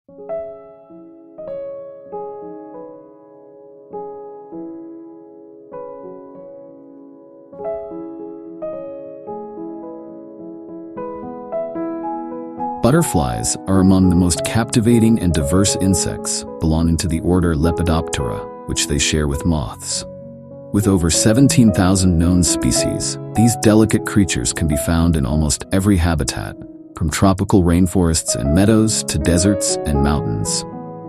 Butterflies are among the most captivating and diverse insects, belonging to the order Lepidoptera, which they share with moths. With over 17,000 known species, these delicate creatures can be found in almost every habitat, from tropical rainforests and meadows to deserts and mountains.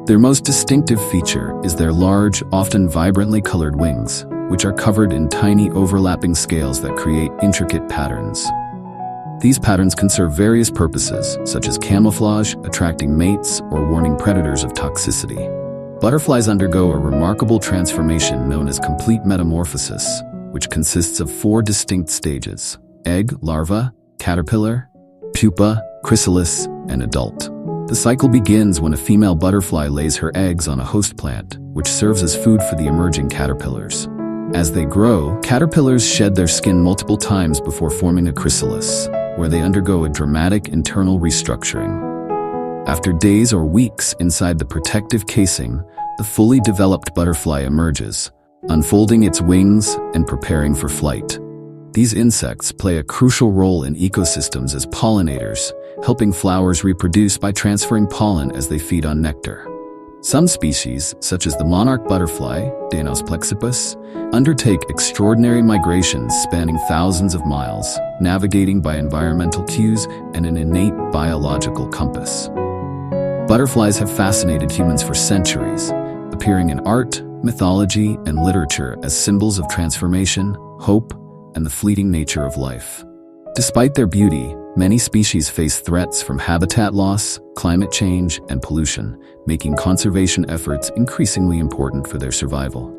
Their most distinctive feature is their large, often vibrantly colored wings, which are covered in tiny overlapping scales that create intricate patterns. These patterns can serve various purposes, such as camouflage, attracting mates, or warning predators of toxicity. Butterflies undergo a remarkable transformation known as complete metamorphosis, which consists of 4 distinct stages: egg, larva, caterpillar, pupa, chrysalis, and adult. The cycle begins when a female butterfly lays her eggs on a host plant, which serves as food for the emerging caterpillars. As they grow, caterpillars shed their skin multiple times before forming a chrysalis, where they undergo a dramatic internal restructuring. After days or weeks inside the protective casing, the fully developed butterfly emerges, unfolding its wings and preparing for flight. These insects play a crucial role in ecosystems as pollinators, helping flowers reproduce by transferring pollen as they feed on nectar. Some species, such as the monarch butterfly, Danos plexipus, undertake extraordinary migrations spanning thousands of miles, navigating by environmental cues and an innate biological compass. Butterflies have fascinated humans for centuries, appearing in art, mythology, and literature as symbols of transformation, hope, and the fleeting nature of life. Despite their beauty, many species face threats from habitat loss, climate change, and pollution, making conservation efforts increasingly important for their survival.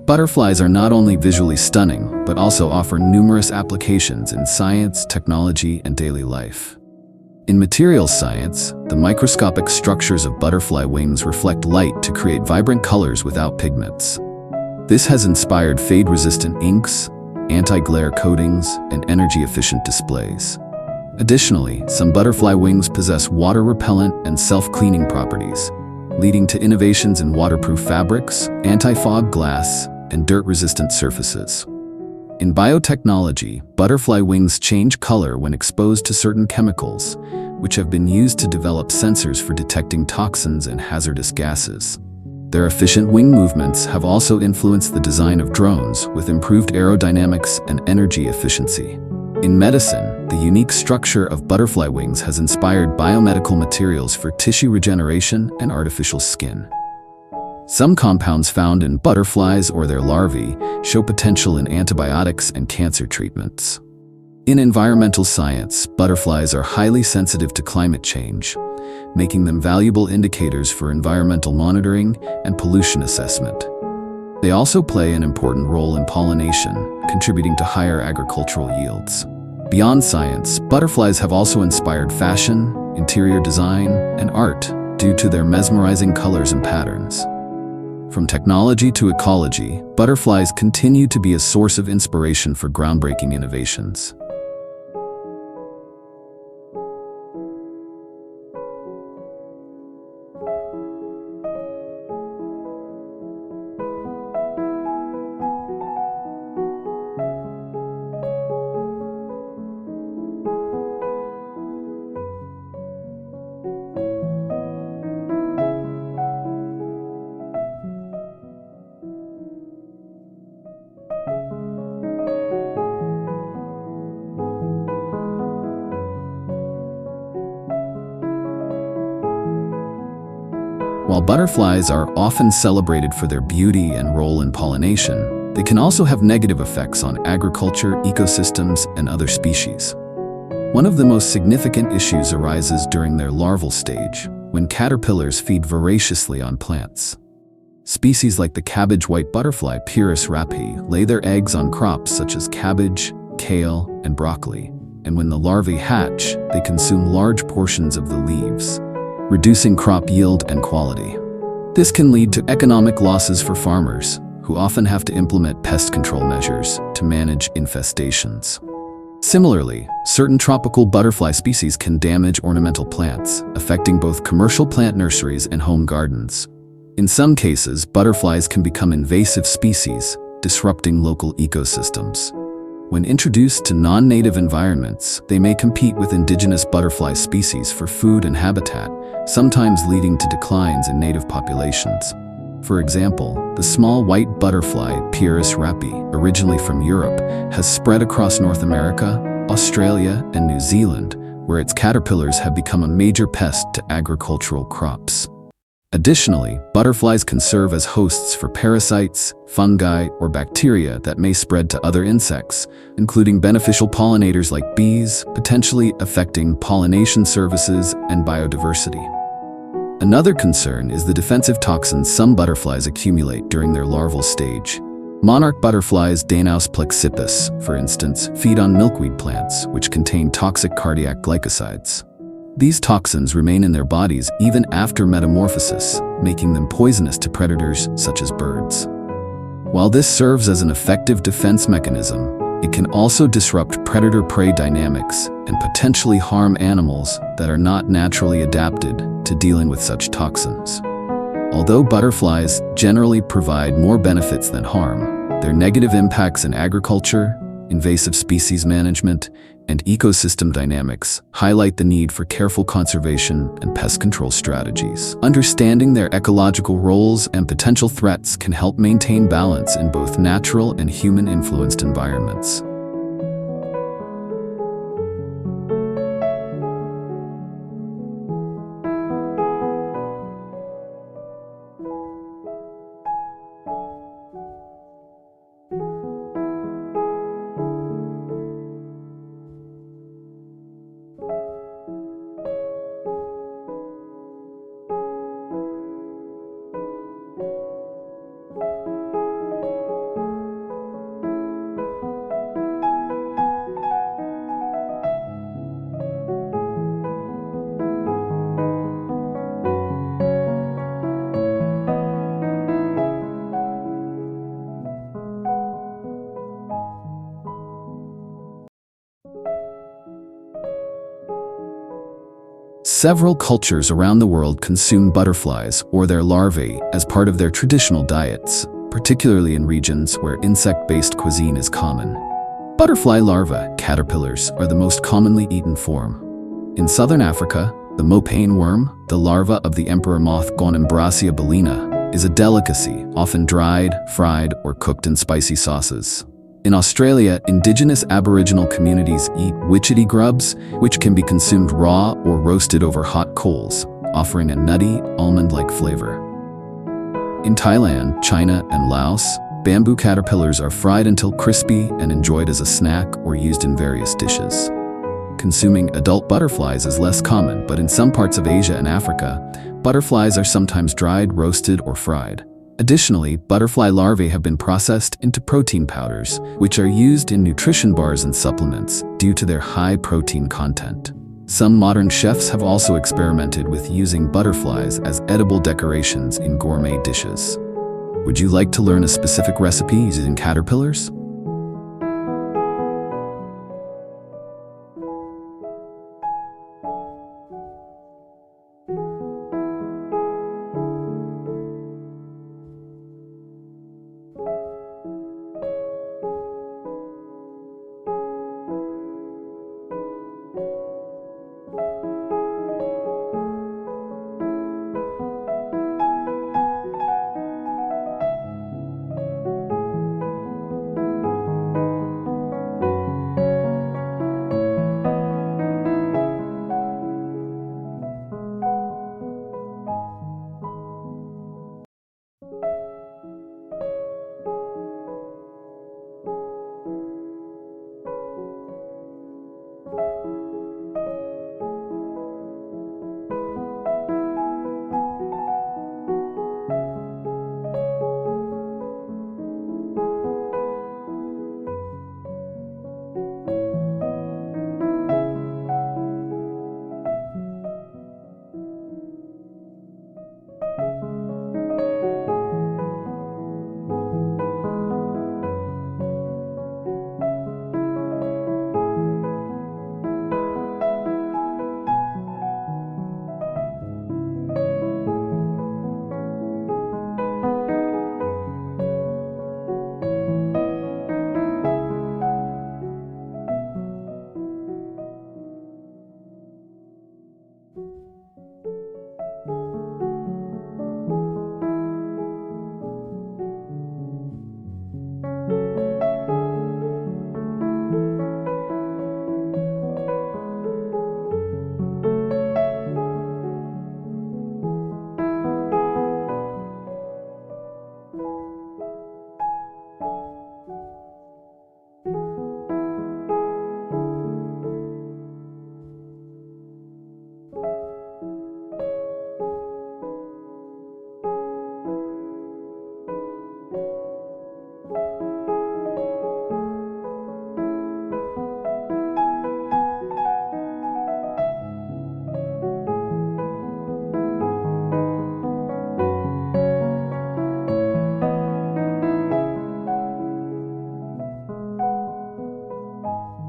Butterflies are not only visually stunning, but also offer numerous applications in science, technology, and daily life. In materials science, the microscopic structures of butterfly wings reflect light to create vibrant colors without pigments. This has inspired fade-resistant inks, anti-glare coatings, and energy-efficient displays. Additionally, some butterfly wings possess water-repellent and self-cleaning properties, leading to innovations in waterproof fabrics, anti-fog glass, and dirt-resistant surfaces. In biotechnology, butterfly wings change color when exposed to certain chemicals, which have been used to develop sensors for detecting toxins and hazardous gases. Their efficient wing movements have also influenced the design of drones with improved aerodynamics and energy efficiency. In medicine, the unique structure of butterfly wings has inspired biomedical materials for tissue regeneration and artificial skin. Some compounds found in butterflies or their larvae show potential in antibiotics and cancer treatments. In environmental science, butterflies are highly sensitive to climate change, making them valuable indicators for environmental monitoring and pollution assessment. They also play an important role in pollination, contributing to higher agricultural yields. Beyond science, butterflies have also inspired fashion, interior design, and art due to their mesmerizing colors and patterns. From technology to ecology, butterflies continue to be a source of inspiration for groundbreaking innovations. While butterflies are often celebrated for their beauty and role in pollination, they can also have negative effects on agriculture, ecosystems, and other species. One of the most significant issues arises during their larval stage, when caterpillars feed voraciously on plants. Species like the cabbage white butterfly Pyrrhus rapi lay their eggs on crops such as cabbage, kale, and broccoli, and when the larvae hatch, they consume large portions of the leaves, reducing crop yield and quality. This can lead to economic losses for farmers, who often have to implement pest control measures to manage infestations. Similarly, certain tropical butterfly species can damage ornamental plants, affecting both commercial plant nurseries and home gardens. In some cases, butterflies can become invasive species, disrupting local ecosystems. When introduced to non-native environments, they may compete with indigenous butterfly species for food and habitat, sometimes leading to declines in native populations. For example, the small white butterfly Pieris rapi, originally from Europe, has spread across North America, Australia, and New Zealand, where its caterpillars have become a major pest to agricultural crops. Additionally, butterflies can serve as hosts for parasites, fungi, or bacteria that may spread to other insects, including beneficial pollinators like bees, potentially affecting pollination services and biodiversity. Another concern is the defensive toxins some butterflies accumulate during their larval stage. Monarch butterflies Danaus plexippus, for instance, feed on milkweed plants, which contain toxic cardiac glycosides. These toxins remain in their bodies even after metamorphosis, making them poisonous to predators such as birds. While this serves as an effective defense mechanism, it can also disrupt predator-prey dynamics and potentially harm animals that are not naturally adapted to dealing with such toxins. Although butterflies generally provide more benefits than harm, their negative impacts in agriculture, invasive species management, and ecosystem dynamics highlight the need for careful conservation and pest control strategies. Understanding their ecological roles and potential threats can help maintain balance in both natural and human-influenced environments. Several cultures around the world consume butterflies or their larvae as part of their traditional diets, particularly in regions where insect-based cuisine is common. Butterfly larvae, caterpillars, are the most commonly eaten form. In southern Africa, the mopane worm, the larva of the emperor moth Gonimbracia bellina, is a delicacy, often dried, fried, or cooked in spicy sauces. In Australia, indigenous Aboriginal communities eat witchetty grubs, which can be consumed raw or roasted over hot coals, offering a nutty, almond-like flavor. In Thailand, China, and Laos, bamboo caterpillars are fried until crispy and enjoyed as a snack or used in various dishes. Consuming adult butterflies is less common, but in some parts of Asia and Africa, butterflies are sometimes dried, roasted, or fried. Additionally, butterfly larvae have been processed into protein powders, which are used in nutrition bars and supplements due to their high protein content. Some modern chefs have also experimented with using butterflies as edible decorations in gourmet dishes. Would you like to learn a specific recipe using caterpillars?